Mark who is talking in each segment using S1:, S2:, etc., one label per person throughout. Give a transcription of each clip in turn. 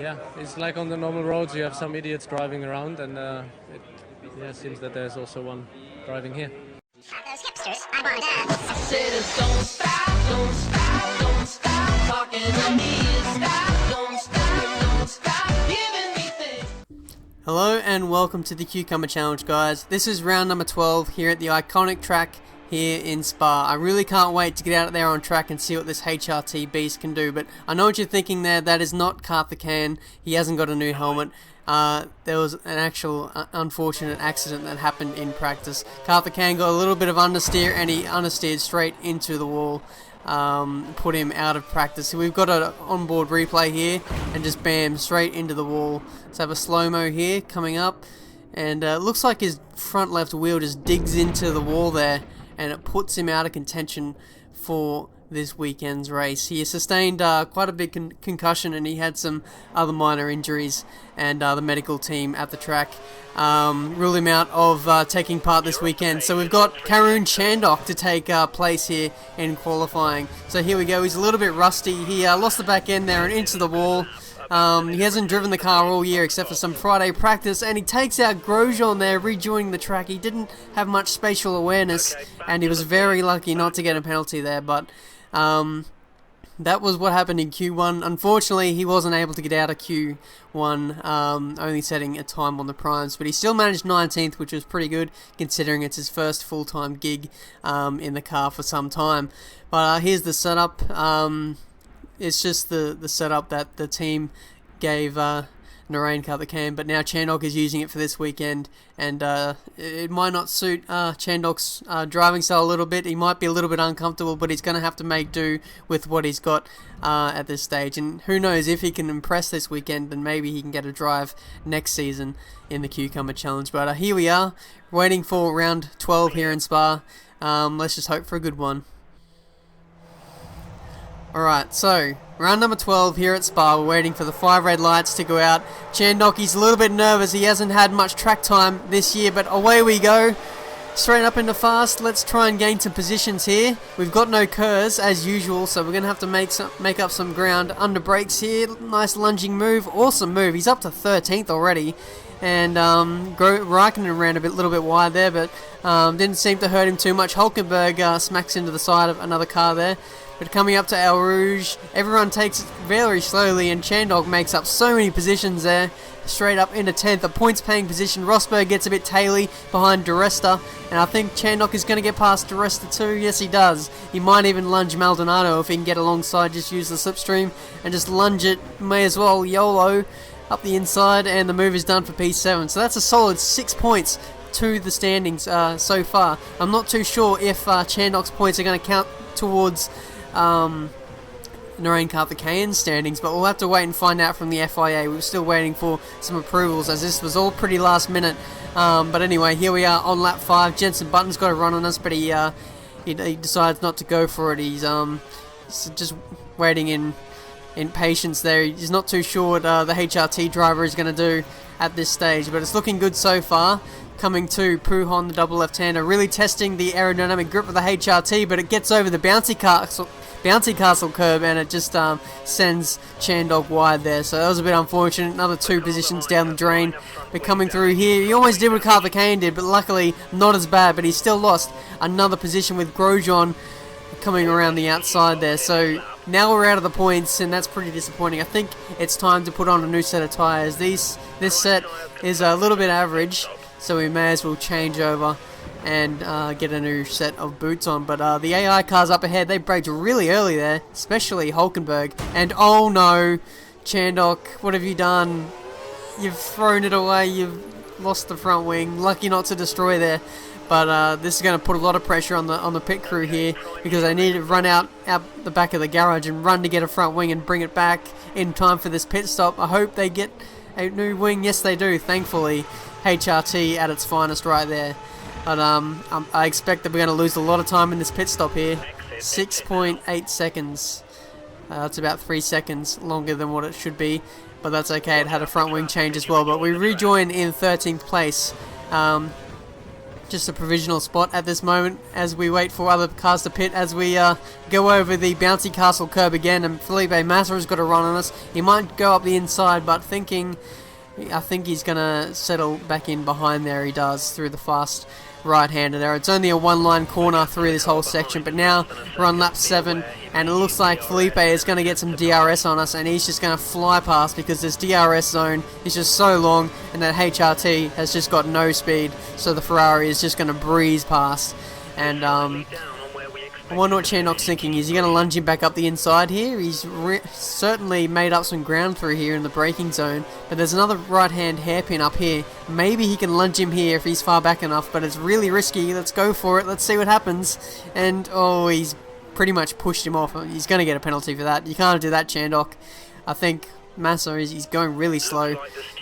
S1: Yeah, it's like on the normal roads. You have some idiots driving around, and it seems that there's also one driving here.
S2: Those hipsters, I want I said don't stop, don't stop, don't stop talking to me. Don't stop giving me things.
S3: Hello and welcome to the Cucumber Challenge, guys. This is round number 12 here at the iconic track here in Spa. I really can't wait to get out there on track and see what this HRT beast can do, but I know what you're thinking there. That is not Karthikeyan. He hasn't got a new helmet. There was an actual unfortunate accident that happened in practice. Karthikeyan got a little bit of understeer and he understeered straight into the wall. Put him out of practice. So we've got an onboard replay here and just bam, straight into the wall. Let's have a slow-mo here coming up, and it looks like his front left wheel just digs into the wall there and it puts him out of contention for this weekend's race. He sustained quite a big concussion and he had some other minor injuries, and the medical team at the track ruled him out of taking part this weekend. So we've got Karun Chandok to take place here in qualifying. So here we go. He's a little bit rusty. He lost the back end there and into the wall. He hasn't driven the car all year except for some Friday practice, and he takes out Grosjean there, rejoining the track. He didn't have much spatial awareness, and he was very lucky not to get a penalty there, but that was what happened in Q1. Unfortunately, he wasn't able to get out of Q1, only setting a time on the primes, but he still managed 19th, which was pretty good, considering it's his first full-time gig in the car for some time. But here's the setup. It's just the setup that the team gave Narain Karthikeyan, but now Chandok is using it for this weekend, and it might not suit Chandok's driving style a little bit. He might be a little bit uncomfortable, but he's going to have to make do with what he's got at this stage, and who knows, if he can impress this weekend, then maybe he can get a drive next season in the Cucumber Challenge. But here we are, waiting for round 12 here in Spa. Let's just hope for a good one. Alright, so round number 12 here at Spa. We're waiting for the 5 red lights to go out. Chandok, he's a little bit nervous. He hasn't had much track time this year, but away we go. Straight up into fast. Let's try and gain some positions here. We've got no curves as usual, so we're going to have to make up some ground under brakes here. Nice lunging move. Awesome move. He's up to 13th already. And Raikkonen ran a little bit wide there, but didn't seem to hurt him too much. Hulkenberg smacks into the side of another car there. But coming up to El Rouge, everyone takes it very slowly, and Chandok makes up so many positions there. Straight up into 10th, a points-paying position. Rosberg gets a bit taily behind Di Resta, and I think Chandok is going to get past Di Resta too. Yes, he does. He might even lunge Maldonado if he can get alongside, just use the slipstream and just lunge it. May as well YOLO up the inside, and the move is done for P7. So that's a solid 6 points to the standings so far. I'm not too sure if Chandok's points are going to count towards Narain Karthikeyan's standings, but we'll have to wait and find out from the FIA. We're still waiting for some approvals, as this was all pretty last minute. But anyway, here we are on lap 5. Jenson Button's got a run on us, but he decides not to go for it. He's just waiting in patience there. He's not too sure what the HRT driver is going to do at this stage, but it's looking good so far. Coming to Pujon, the double left-hander, really testing the aerodynamic grip of the HRT, but it gets over the bouncy castle curb, and it just sends Chandok wide there. So that was a bit unfortunate. Another 2 positions down the drain. But coming through here, he almost did what Karthikeyan did, but luckily not as bad. But he still lost another position with Grosjean coming around the outside there. So now we're out of the points, and that's pretty disappointing. I think it's time to put on a new set of tyres. This set is a little bit average, so we may as well change over and get a new set of boots on. But the AI cars up ahead, they braked really early there, especially Hulkenberg. And oh no, Chandok, what have you done? You've thrown it away, you've lost the front wing. Lucky not to destroy there. But this is going to put a lot of pressure on the pit crew here, because they need to run out the back of the garage and run to get a front wing and bring it back in time for this pit stop. I hope they get a new wing. Yes, they do, thankfully. HRT at its finest right there. But I expect that we're going to lose a lot of time in this pit stop here. 6.8 seconds. It's about 3 seconds longer than what it should be, but that's okay. It had a front wing change as well. But we rejoin in 13th place. just a provisional spot at this moment as we wait for other cars to pit, as we go over the bouncy castle curb again, and Felipe Massa has got a run on us. He might go up the inside, but I think he's going to settle back in behind there. He does, through the fast right-hander there. It's only a one-line corner through this whole section, but now we're on lap 7, and it looks like Felipe is going to get some DRS on us, and he's just going to fly past because this DRS zone is just so long, and that HRT has just got no speed, so the Ferrari is just going to breeze past. And I wonder what Chandok's thinking. Is he going to lunge him back up the inside here? He's certainly made up some ground through here in the braking zone, but there's another right-hand hairpin up here. Maybe he can lunge him here if he's far back enough, but it's really risky. Let's go for it. Let's see what happens. And, oh, he's pretty much pushed him off. He's going to get a penalty for that. You can't do that, Chandok. I think Massa, he's going really slow.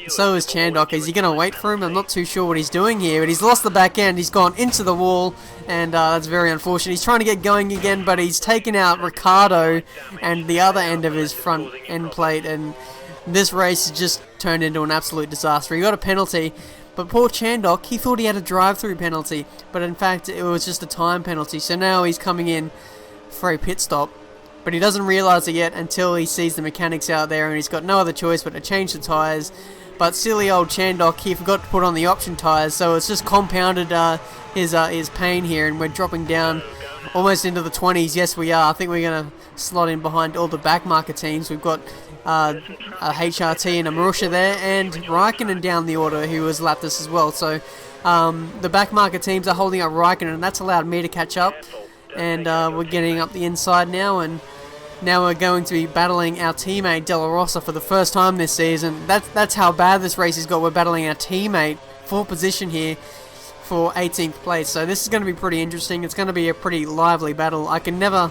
S3: So is Chandok. Is he going to wait for him? I'm not too sure what he's doing here, but he's lost the back end. He's gone into the wall, and that's very unfortunate. He's trying to get going again, but he's taken out Ricardo and the other end of his front end plate, and this race has just turned into an absolute disaster. He got a penalty, but poor Chandok, he thought he had a drive-through penalty, but in fact it was just a time penalty. So now he's coming in for a pit stop, but he doesn't realise it yet until he sees the mechanics out there, and he's got no other choice but to change the tyres. But silly old Chandok, he forgot to put on the option tyres, so it's just compounded his pain here, and we're dropping down almost into the 20s. Yes, we are. I think we're going to slot in behind all the back marker teams. We've got a HRT and a Marussia there, and Raikkonen down the order, who has lapped us as well. So the back marker teams are holding up Raikkonen, and that's allowed me to catch up. And we're getting up the inside now, and now we're going to be battling our teammate De La Rosa for the first time this season. That's how bad this race has got. We're battling our teammate for position here for 18th place. So this is going to be pretty interesting. It's going to be a pretty lively battle. I can never...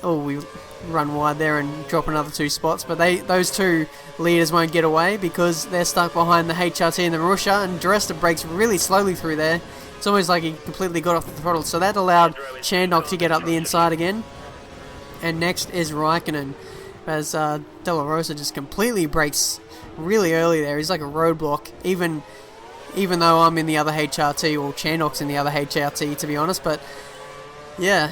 S3: we run wide there and drop another 2 spots, but those 2 leaders won't get away because they're stuck behind the HRT and the Marussia, and Duresta brakes really slowly through there. It's almost like he completely got off the throttle, so that allowed Chandok to get up the inside again. And next is Raikkonen, as De La Rosa just completely brakes really early there. He's like a roadblock, even though I'm in the other HRT, or Chandok's in the other HRT, to be honest. But yeah,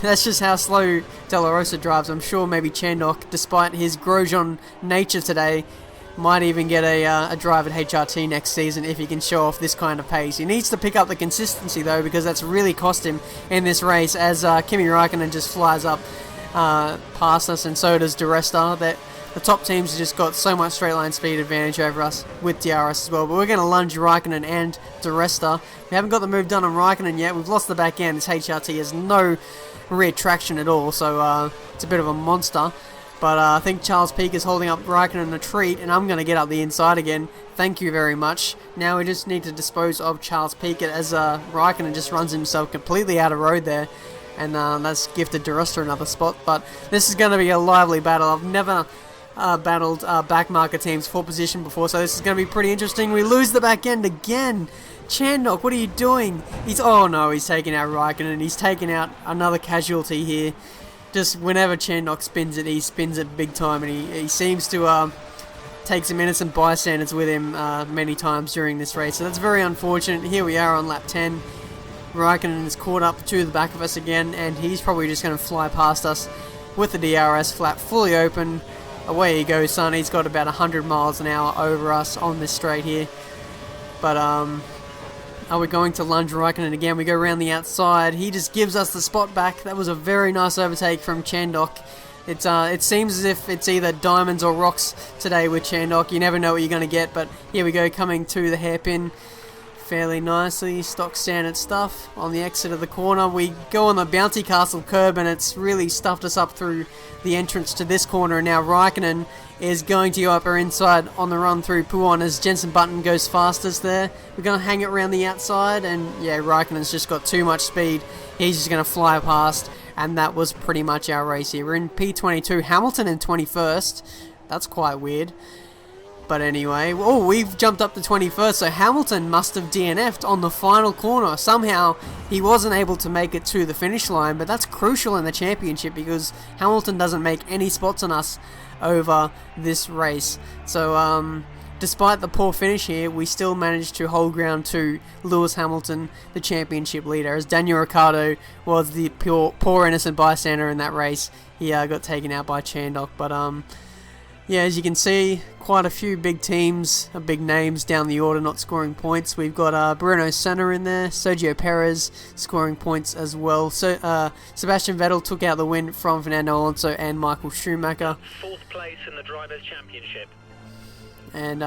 S3: that's just how slow De La Rosa drives. I'm sure maybe Chandok, despite his Grosjean nature today, might even get a drive at HRT next season if he can show off this kind of pace. He needs to pick up the consistency though, because that's really cost him in this race, as Kimi Raikkonen just flies up past us, and so does Duresta. That the top teams have just got so much straight line speed advantage over us with DRS as well. But we're going to lunge Raikkonen and Duresta. We haven't got the move done on Raikkonen yet. We've lost the back end. This HRT has no rear traction at all, so it's a bit of a monster. But I think Charles Peak is holding up Raikkonen in a treat, and I'm going to get up the inside again. Thank you very much. Now we just need to dispose of Charles Peak, as Raikkonen just runs himself completely out of road there. And that's gifted Duresta another spot. But this is going to be a lively battle. I've never battled back marker teams for position before, so this is going to be pretty interesting. We lose the back end again. Chandok, what are you doing? Oh no, he's taking out Raikkonen. He's taking out another casualty here. Just whenever Chandok spins it, he spins it big time, and he seems to take some innocent bystanders with him many times during this race. So that's very unfortunate. Here we are on lap 10. Raikkonen is caught up to the back of us again, and he's probably just going to fly past us with the DRS flap fully open. Away he goes, son. He's got about 100 miles an hour over us on this straight here. But are we going to lunge Raikkonen again? We go around the outside. He just gives us the spot back. That was a very nice overtake from Chandok. It seems as if it's either diamonds or rocks today with Chandok. You never know what you're going to get, but here we go, coming to the hairpin fairly nicely. Stock standard stuff. On the exit of the corner, we go on the bouncy castle curb, and it's really stuffed us up through the entrance to this corner. And now Raikkonen is going to go up our inside on the run through Puon as Jenson Button goes fastest there. We're going to hang it around the outside, and yeah, Raikkonen's just got too much speed. He's just going to fly past, and that was pretty much our race here. We're in P22, Hamilton in 21st. That's quite weird. But anyway, we've jumped up to 21st, so Hamilton must have DNF'd on the final corner. Somehow, he wasn't able to make it to the finish line, but that's crucial in the championship because Hamilton doesn't make any spots on us over this race. So, despite the poor finish here, we still managed to hold ground to Lewis Hamilton, the championship leader, as Daniel Ricciardo was the poor innocent bystander in that race. He got taken out by Chandok, but yeah, as you can see, quite a few big teams, big names down the order not scoring points. We've got Bruno Senna in there, Sergio Perez scoring points as well. So Sebastian Vettel took out the win from Fernando Alonso and Michael Schumacher.
S4: 4th place in the Drivers' Championship.
S3: And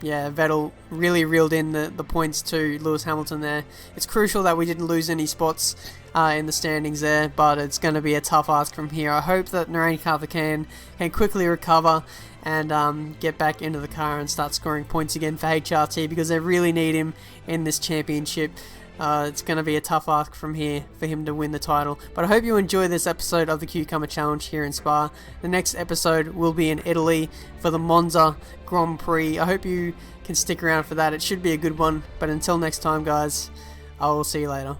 S3: yeah, Vettel really reeled in the points to Lewis Hamilton there. It's crucial that we didn't lose any spots in the standings there, but it's going to be a tough ask from here. I hope that Narain Karthikeyan can quickly recover and get back into the car and start scoring points again for HRT, because they really need him in this championship. It's going to be a tough ask from here for him to win the title. But I hope you enjoy this episode of the Cucumber Challenge here in Spa. The next episode will be in Italy for the Monza Grand Prix. I hope you can stick around for that. It should be a good one. But until next time, guys, I will see you later.